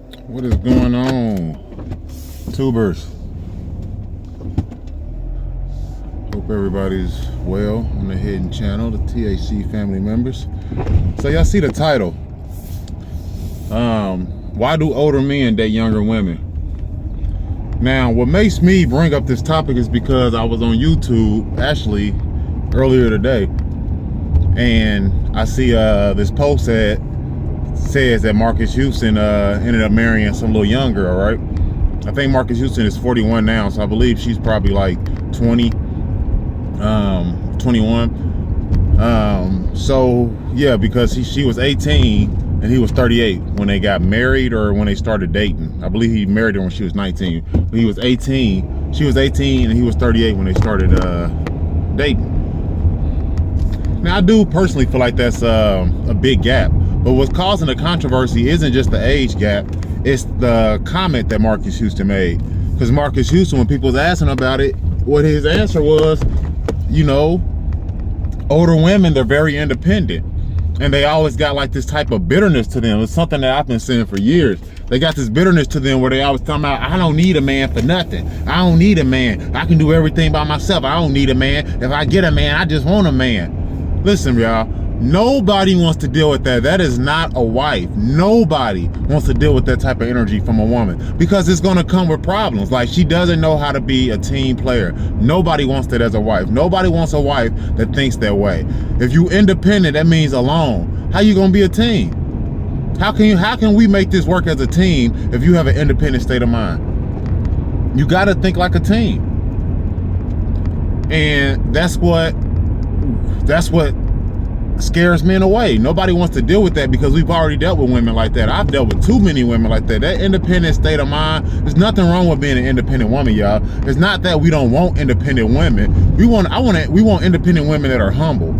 What is going on, tubers? Hope everybody's well on the hidden channel, the THC family members. So y'all see the title. Why do older men date younger women? Now, what makes me bring up this topic is because I was on YouTube actually earlier today, and I see this post that says that Marcus Houston ended up marrying some little young girl, right? I think Marcus Houston is 41 now, so I believe she's probably like 20, 21. So yeah, because she was 18 and he was 38 when they got married, or when they started dating. I believe he married her when she was 19, but he was 18. She was 18 and he was 38 when they started dating. Now, I do personally feel like that's a big gap. But what's causing the controversy isn't just the age gap, it's the comment that Marcus Houston made. Because Marcus Houston, when people was asking about it, what his answer was, you know, older women, they're very independent. And they always got like this type of bitterness to them. It's something that I've been saying for years. They got this bitterness to them where they always talking about, I don't need a man for nothing. I don't need a man. I can do everything by myself. I don't need a man. If I get a man, I just want a man. Listen, y'all. Nobody wants to deal with that. That is not a wife. Nobody wants to deal with that type of energy from a woman, because it's going to come with problems. Like, she doesn't know how to be a team player. Nobody wants that as a wife. Nobody wants a wife that thinks that way. If you independent, that means alone. How you going to be a team? How can we make this work as a team if you have an independent state of mind? You got to think like a team. And that's what scares men away. Nobody wants to deal with that because we've already dealt with women like that. I've dealt with too many women like that. That independent state of mind, there's nothing wrong with being an independent woman, y'all. It's not that we don't want independent women. We want independent women that are humble.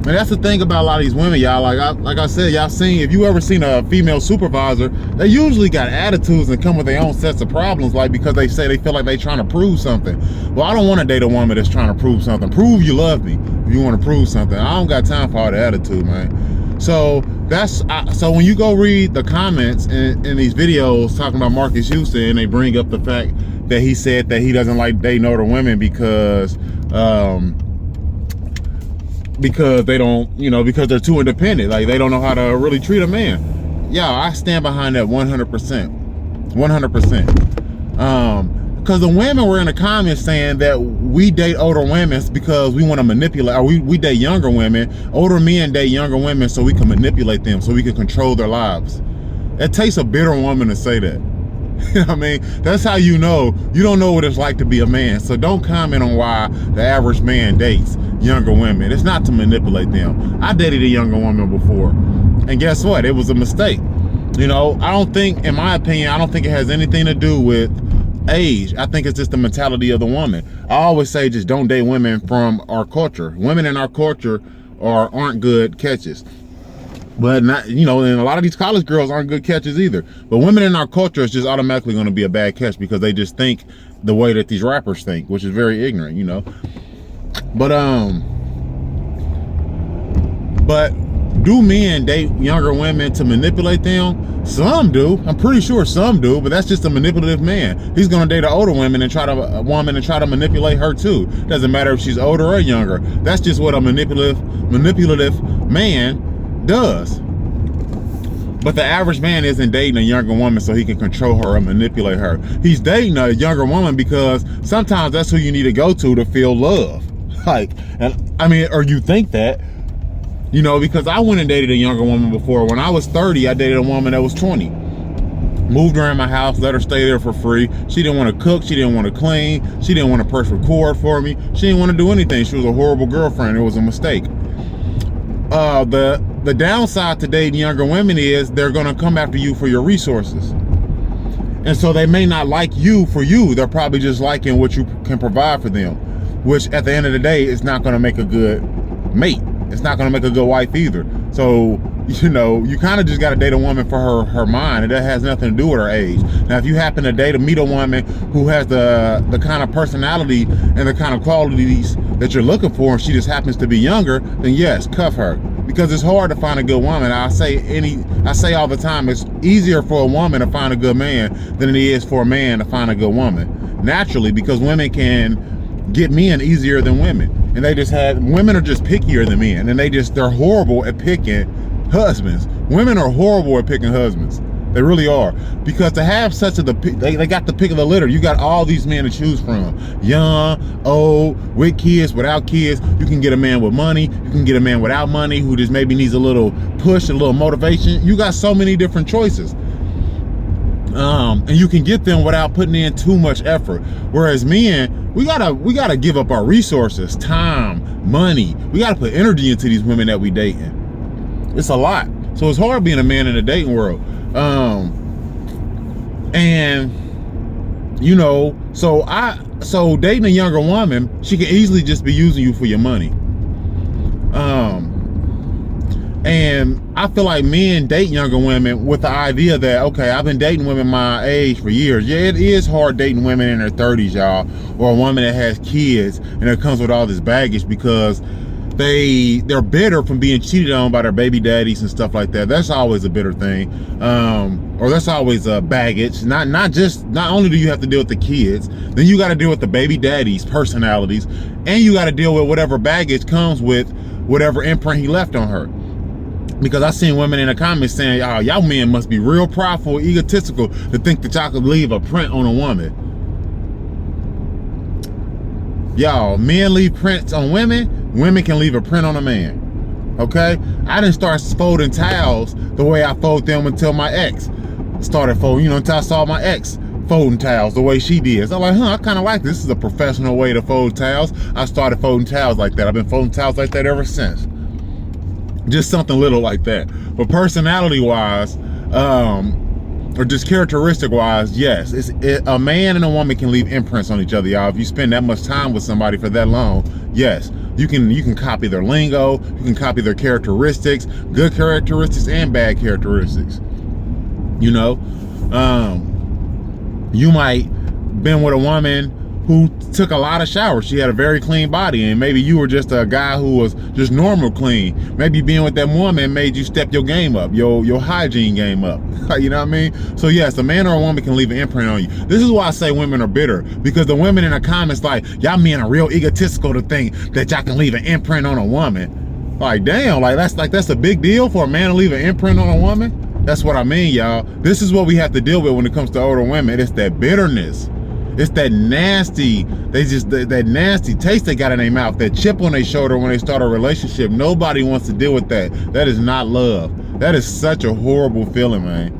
And that's the thing about a lot of these women, y'all. Like I said, y'all seen, if you ever seen a female supervisor, they usually got attitudes and come with their own sets of problems, like because they say they feel like they trying to prove something. Well, I don't want to date a woman that's trying to prove something. Prove you love me if you want to prove something. I don't got time for all the attitude, man. So so when you go read the comments in these videos talking about Marcus Houston, and they bring up the fact that he said that he doesn't like dating older women because they don't, because they're too independent. Like, they don't know how to really treat a man. Yeah, I stand behind that 100%. 100%. Because the women were in the comments saying that we date older women because we want to manipulate, or we date younger women. Older men date younger women so we can manipulate them, so we can control their lives. It takes a bitter woman to say that. You know what I mean? That's how you know you don't know what it's like to be a man. So don't comment on why the average man dates younger women. It's not to manipulate them. I dated a younger woman before, and guess what? It was a mistake. I don't think, in my opinion, I don't think it has anything to do with age. I think it's just the mentality of the woman. I always say, just don't date women from our culture. Women in our culture aren't good catches. But not, and a lot of these college girls aren't good catches either. But women in our culture is just automatically going to be a bad catch because they just think the way that these rappers think, which is very ignorant, But do men date younger women to manipulate them? Some do. I'm pretty sure some do, but that's just a manipulative man. He's going to date an older woman and try to manipulate her too. Doesn't matter if she's older or younger. That's just what a manipulative man does. But the average man isn't dating a younger woman so he can control her or manipulate her. He's dating a younger woman because sometimes that's who you need to go to feel love. Or you think that, because I went and dated a younger woman before. When I was 30, I dated a woman that was 20. Moved her in my house, let her stay there for free. She didn't want to cook, she didn't want to clean, she didn't want to press record for me. She didn't want to do anything. She was a horrible girlfriend. It was a mistake. The downside to dating younger women is they're going to come after you for your resources. And so they may not like you for you. They're probably just liking what you can provide for them, which at the end of the day is not going to make a good mate. It's not going to make a good wife either. So, you kind of just got to date a woman for her mind, and that has nothing to do with her age. Now, if you happen to meet a woman who has the kind of personality and the kind of qualities that you're looking for, and she just happens to be younger, then yes, cuff her. because it's hard to find a good woman. I say all the time, it's easier for a woman to find a good man than it is for a man to find a good woman. Naturally, because women can get men easier than women. And women are just pickier than men, and they're horrible at picking husbands. Women are horrible at picking husbands. They really are. Because to have they got the pick of the litter. You got all these men to choose from. Young, old, with kids, without kids. You can get a man with money. You can get a man without money who just maybe needs a little push, a little motivation. You got so many different choices. And you can get them without putting in too much effort. Whereas men, we gotta give up our resources, time, money. We gotta put energy into these women that we dating. It's a lot. So it's hard being a man in the dating world. And you know, so dating a younger woman, she can easily just be using you for your money. And I feel like men date younger women with the idea that, okay, I've been dating women my age for years. Yeah, it is hard dating women in their 30s, y'all, or a woman that has kids and it comes with all this baggage because they're bitter from being cheated on by their baby daddies and stuff like that. That's always a bitter thing. Or that's always a baggage. Not only do you have to deal with the kids, then you got to deal with the baby daddies' personalities, and you got to deal with whatever baggage comes with whatever imprint he left on her. Because I seen women in the comments saying, oh, y'all men must be real prideful, egotistical to think that y'all could leave a print on a woman. Y'all, men leave prints on women, women can leave a print on a man. Okay? I didn't start folding towels the way I fold them until my ex started folding, until I saw my ex folding towels the way she did. So I'm like, I kind of like this. This is a professional way to fold towels. I started folding towels like that. I've been folding towels like that ever since. Just something little like that. But personality wise, or just characteristic wise, yes, a man and a woman can leave imprints on each other, y'all. If you spend that much time with somebody for that long, yes, you can copy their lingo, you can copy their characteristics, good characteristics and bad characteristics. You might been with a woman who took a lot of showers. She had a very clean body, and maybe you were just a guy who was just normal clean. Maybe being with that woman made you step your game up, your hygiene game up. You know what I mean? So yes, a man or a woman can leave an imprint on you. This is why I say women are bitter, because the women in the comments like, y'all men are real egotistical to think that y'all can leave an imprint on a woman. Like, damn, that's a big deal for a man to leave an imprint on a woman. That's what I mean, y'all. This is what we have to deal with when it comes to older women. It's that bitterness. It's that nasty, that nasty taste they got in their mouth, that chip on their shoulder when they start a relationship. Nobody wants to deal with that. That is not love. That is such a horrible feeling, man,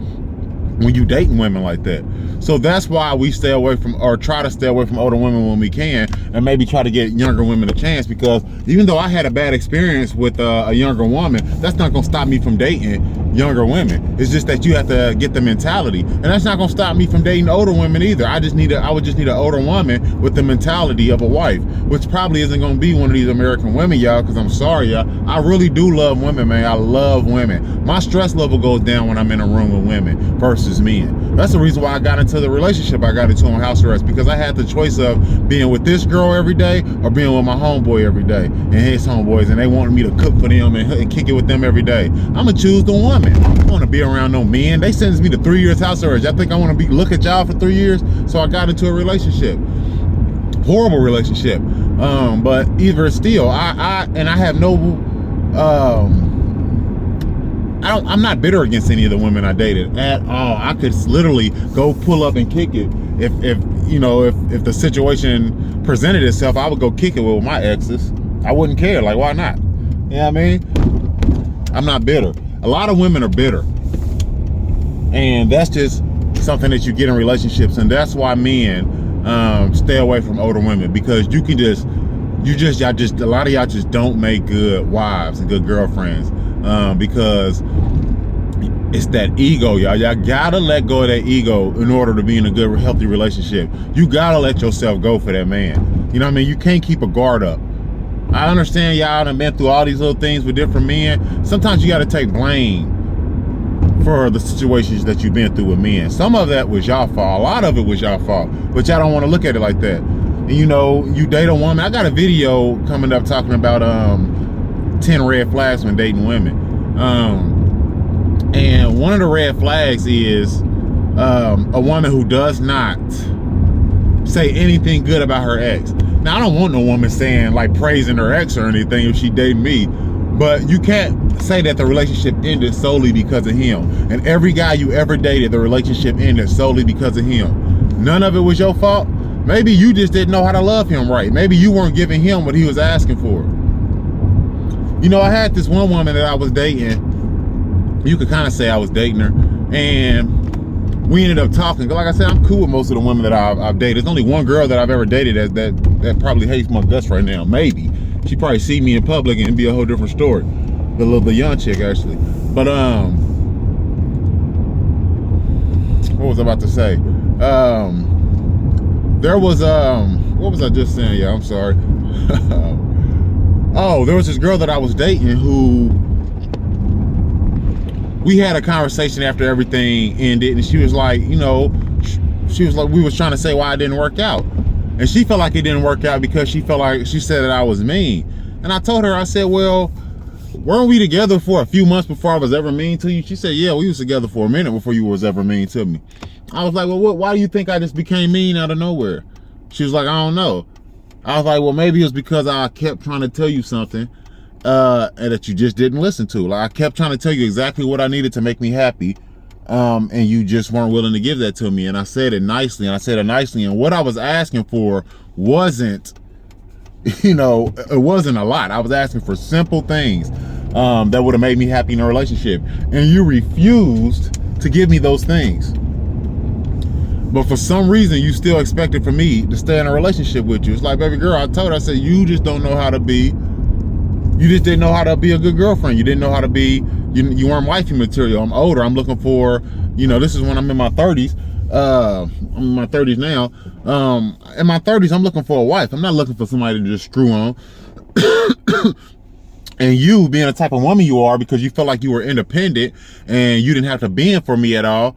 when you dating women like that. So that's why we stay away from, or try to stay away from older women when we can, and maybe try to get younger women a chance, because even though I had a bad experience with a younger woman, that's not gonna stop me from dating younger women. It's just that you have to get the mentality, and that's not gonna stop me from dating older women either. I would just need an older woman with the mentality of a wife, which probably isn't gonna be one of these American women, y'all, because I'm sorry, y'all, I really do love women, man. I love women. My stress level goes down when I'm in a room with women versus men. That's the reason why I got into the relationship I got into on house arrest, because I had the choice of being with this girl every day or being with my homeboy every day and his homeboys, and they wanted me to cook for them and kick it with them every day. I'm gonna choose the woman. I don't want to be around no men. They sentenced me to 3 years house arrest. Y'all think I want to look at y'all for 3 years? So I got into a relationship. Horrible relationship. But either still, I have no I'm not bitter against any of the women I dated at all. I could literally go pull up and kick it if the situation presented itself. I would go kick it with my exes. I wouldn't care. Like, why not? You know what I mean? I'm not bitter. A lot of women are bitter, and that's just something that you get in relationships, and that's why men stay away from older women, because a lot of y'all just don't make good wives and good girlfriends, because it's that ego, y'all. Y'all gotta let go of that ego in order to be in a good, healthy relationship. You gotta let yourself go for that man. You know what I mean? You can't keep a guard up. I understand y'all done been through all these little things with different men. Sometimes you gotta take blame for the situations that you've been through with men. Some of that was y'all fault. A lot of it was y'all fault, but y'all don't want to look at it like that. And you date a woman. I got a video coming up talking about 10 red flags when dating women. And one of the red flags is a woman who does not say anything good about her ex. Now, I don't want no woman saying, like, praising her ex or anything if she dating me, but you can't say that the relationship ended solely because of him. And every guy you ever dated, the relationship ended solely because of him. None of it was your fault. Maybe you just didn't know how to love him right. Maybe you weren't giving him what he was asking for. You know, I had this one woman that I was dating. You could kind of say I was dating her, and we ended up talking. Like I said, I'm cool with most of the women that I've dated. There's only one girl that I've ever dated that probably hates my guts right now. Maybe she probably see me in public and it'd be a whole different story. The young chick, actually. But what was I about to say? There was what was I just saying? Yeah, I'm sorry. Oh, there was this girl that I was dating who we had a conversation after everything ended, and she was like, you know, she was like, we was trying to say why it didn't work out, and she felt like it didn't work out because she felt like, she said that I was mean. And I told her, I said, well, weren't we together for a few months before I was ever mean to you? She said, yeah, we was together for a minute before you was ever mean to me. I was like, well, why do you think I just became mean out of nowhere? She was like, I don't know. I was like, well, maybe it's because I kept trying to tell you something and that you just didn't listen to. Like, I kept trying to tell you exactly what I needed to make me happy, and you just weren't willing to give that to me. And I said it nicely, and what I was asking for wasn't, you know, it wasn't a lot. I was asking for simple things that would have made me happy in a relationship, and you refused to give me those things. But for some reason, you still expected for me to stay in a relationship with you. It's like, baby girl, I told her, I said, you just don't know how to be, you just didn't know how to be a good girlfriend. You didn't know how to be, you weren't wifey material. I'm older. I'm looking for, you know, this is when I'm in my 30s. I'm in my 30s now. In my 30s, I'm looking for a wife. I'm not looking for somebody to just screw on. And you being the type of woman you are, because you felt like you were independent and you didn't have to bend for me at all,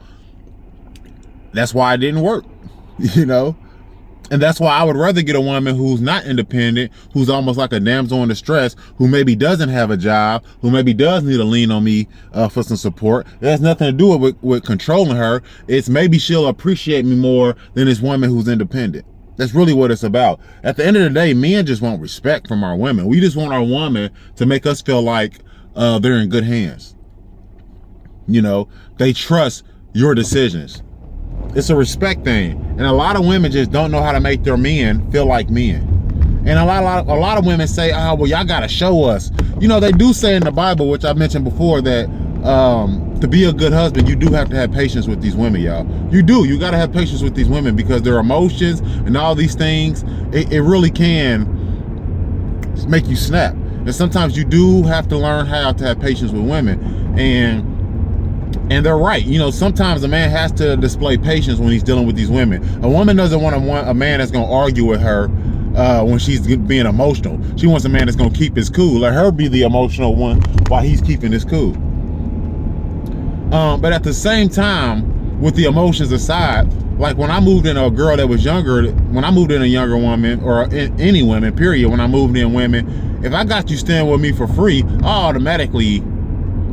that's why it didn't work, you know? And that's why I would rather get a woman who's not independent, who's almost like a damsel in distress, who maybe doesn't have a job, who maybe does need to lean on me for some support. It has nothing to do with controlling her. It's maybe she'll appreciate me more than this woman who's independent. That's really what it's about. At the end of the day, men just want respect from our women. We just want our woman to make us feel like they're in good hands. You know, they trust your decisions. It's a respect thing. And a lot of women just don't know how to make their men feel like men. And a lot of women say, oh, well, y'all gotta show us. You know, they do say in the Bible, which I mentioned before, that to be a good husband, you do have to have patience with these women, y'all. You do. You gotta have patience with these women, because their emotions and all these things, it really can make you snap. And sometimes you do have to learn how to have patience with women. And they're right. You know, sometimes a man has to display patience when he's dealing with these women. A woman doesn't want a man that's going to argue with her when she's being emotional. She wants a man that's going to keep his cool. Let her be the emotional one while he's keeping his cool. But at the same time, with the emotions aside, like when I moved in a girl that was younger, when I moved in a younger woman, or any women, period, when I moved in women, if I got you staying with me for free, I automatically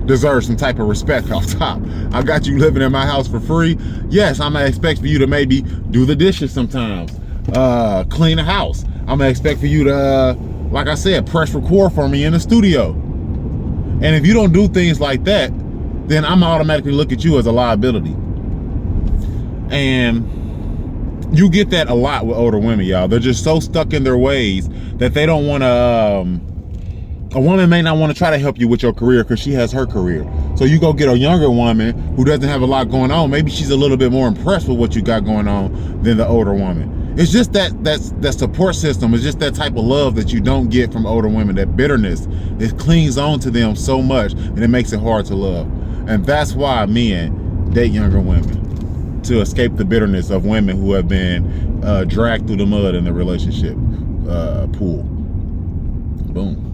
deserve some type of respect off top. I got you living in my house for free. Yes, I'm gonna expect for you to maybe do the dishes sometimes, clean the house. I'm gonna expect for you to, like I said, press record for me in the studio. And if you don't do things like that, then I'm automatically look at you as a liability. And you get that a lot with older women, y'all. They're just so stuck in their ways that they don't want to, a woman may not want to try to help you with your career because she has her career. So you go get a younger woman who doesn't have a lot going on. Maybe she's a little bit more impressed with what you got going on than the older woman. It's just that support system. It's just that type of love that you don't get from older women. That bitterness, it clings on to them so much, and it makes it hard to love. And that's why men date younger women, to escape the bitterness of women who have been dragged through the mud in the relationship pool. Boom.